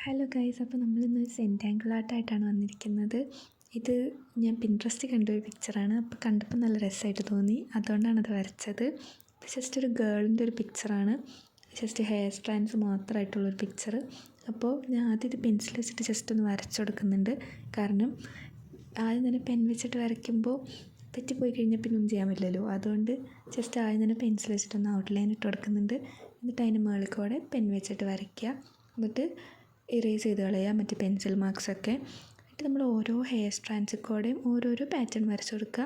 Hello guys, അപ്പോൾ നമ്മളിന്ന് സെൻറ്റാങ്കിൾ ആർട്ടായിട്ടാണ് വന്നിരിക്കുന്നത്. ഇത് ഞാൻ പിൻട്രസ്റ്റ് കണ്ട ഒരു പിക്ചറാണ്. അപ്പോൾ കണ്ടപ്പോൾ നല്ല രസമായിട്ട് തോന്നി, അതുകൊണ്ടാണ് അത് വരച്ചത്. ഇത് ജസ്റ്റ് ഒരു ഗേളിൻ്റെ ഒരു പിക്ചറാണ്, ജസ്റ്റ് ഹെയർ സ്ട്രാൻഡ്സ് മാത്രമായിട്ടുള്ളൊരു പിക്ചർ. അപ്പോൾ ഞാൻ ആദ്യം ഇത് പെൻസിൽ വെച്ചിട്ട് ജസ്റ്റ് ഒന്ന് വരച്ചു കൊടുക്കുന്നുണ്ട്. കാരണം ആദ്യം തന്നെ പെൻ വെച്ചിട്ട് വരയ്ക്കുമ്പോൾ തെറ്റിപ്പോയി കഴിഞ്ഞാൽ പിന്നെ ഒന്നും ചെയ്യാൻ പറ്റില്ലല്ലോ. അതുകൊണ്ട് ജസ്റ്റ് ആദ്യം തന്നെ പെൻസിൽ വെച്ചിട്ടൊന്ന് ഔട്ട്ലൈൻ ഇട്ട് കൊടുക്കുന്നുണ്ട്. എന്നിട്ട് അതിൻ്റെ മുകളിൽ കൂടെ പെൻ വെച്ചിട്ട് വരയ്ക്കുക. എന്നിട്ട് ഇറേസ് ചെയ്ത് കളയുക മറ്റേ പെൻസിൽ മാർക്സൊക്കെ. എന്നിട്ട് നമ്മൾ ഓരോ ഹെയർ സ്ട്രാൻഡ്സിൽ കൂടെയും ഓരോരോ പാറ്റേൺ വരച്ച് കൊടുക്കുക.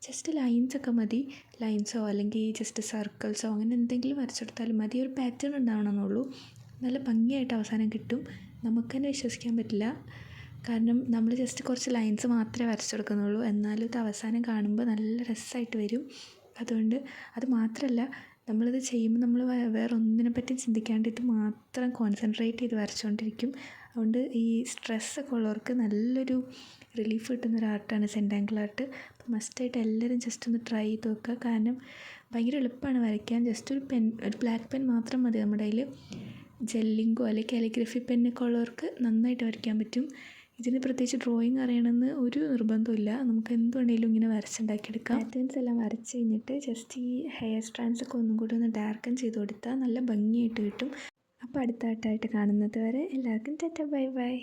ജസ്റ്റ് ലൈൻസൊക്കെ മതി, ലൈൻസോ അല്ലെങ്കിൽ ജസ്റ്റ് സർക്കിൾസോ അങ്ങനെ എന്തെങ്കിലും വരച്ചെടുത്താലും മതി. ഒരു പാറ്റേൺ ഉണ്ടാവണമെന്നുള്ളൂ. നല്ല ഭംഗിയായിട്ട് അവസാനം കിട്ടും. നമുക്ക് തന്നെ വിശ്വസിക്കാൻ പറ്റില്ല, കാരണം നമ്മൾ ജസ്റ്റ് കുറച്ച് ലൈൻസ് മാത്രമേ വരച്ചെടുക്കുന്നുള്ളൂ. എന്നാലും ഇത് അവസാനം കാണുമ്പോൾ നല്ല രസമായിട്ട് വരും. അതുകൊണ്ട് അത് മാത്രമല്ല, നമ്മളിത് ചെയ്യുമ്പോൾ നമ്മൾ വേറെ ഒന്നിനെ പറ്റി ചിന്തിക്കാണ്ട് ഇത് മാത്രം കോൺസെൻട്രേറ്റ് ചെയ്ത് വരച്ചുകൊണ്ടിരിക്കും. അതുകൊണ്ട് ഈ സ്ട്രെസ്സൊക്കെ ഉള്ളവർക്ക് നല്ലൊരു റിലീഫ് കിട്ടുന്നൊരു ആർട്ടാണ് സെൻറ്റാങ്കിൾ ആർട്ട്. അപ്പോൾ മസ്റ്റായിട്ട് എല്ലാവരും ജസ്റ്റ് ഒന്ന് ട്രൈ ചെയ്ത് നോക്കുക. കാരണം ഭയങ്കര എളുപ്പമാണ് വരയ്ക്കാൻ. ജസ്റ്റ് ഒരു ബ്ലാക്ക് പെൻ മാത്രം മതി നമ്മുടെ കയ്യിൽ. ജെല്ലിങ്കോ അല്ലെങ്കിൽ കാലിഗ്രഫി പെന്നൊക്കെ ഉള്ളവർക്ക് നന്നായിട്ട് വരയ്ക്കാൻ പറ്റും. ഇതിന് പ്രത്യേകിച്ച് ഡ്രോയിങ് അറിയണമെന്ന് ഒരു നിർബന്ധമില്ല, നമുക്ക് എന്തുവേണമെങ്കിലും ഇങ്ങനെ വരച്ചുണ്ടാക്കിയെടുക്കാം. പാറ്റേൺസ് എല്ലാം വരച്ച് കഴിഞ്ഞിട്ട് ജസ്റ്റ് ഈ ഹെയർ സ്ട്രാൻഡ്സൊക്കെ ഒന്നും കൂടി ഒന്ന് ഡാർക്കൻ ചെയ്ത് കൊടുത്താൽ നല്ല ഭംഗിയായിട്ട് കിട്ടും. അപ്പോൾ അടുത്ത ആർട്ടായിട്ട് കാണുന്നത് വരെ എല്ലാവർക്കും ടാറ്റ ബൈ ബൈ.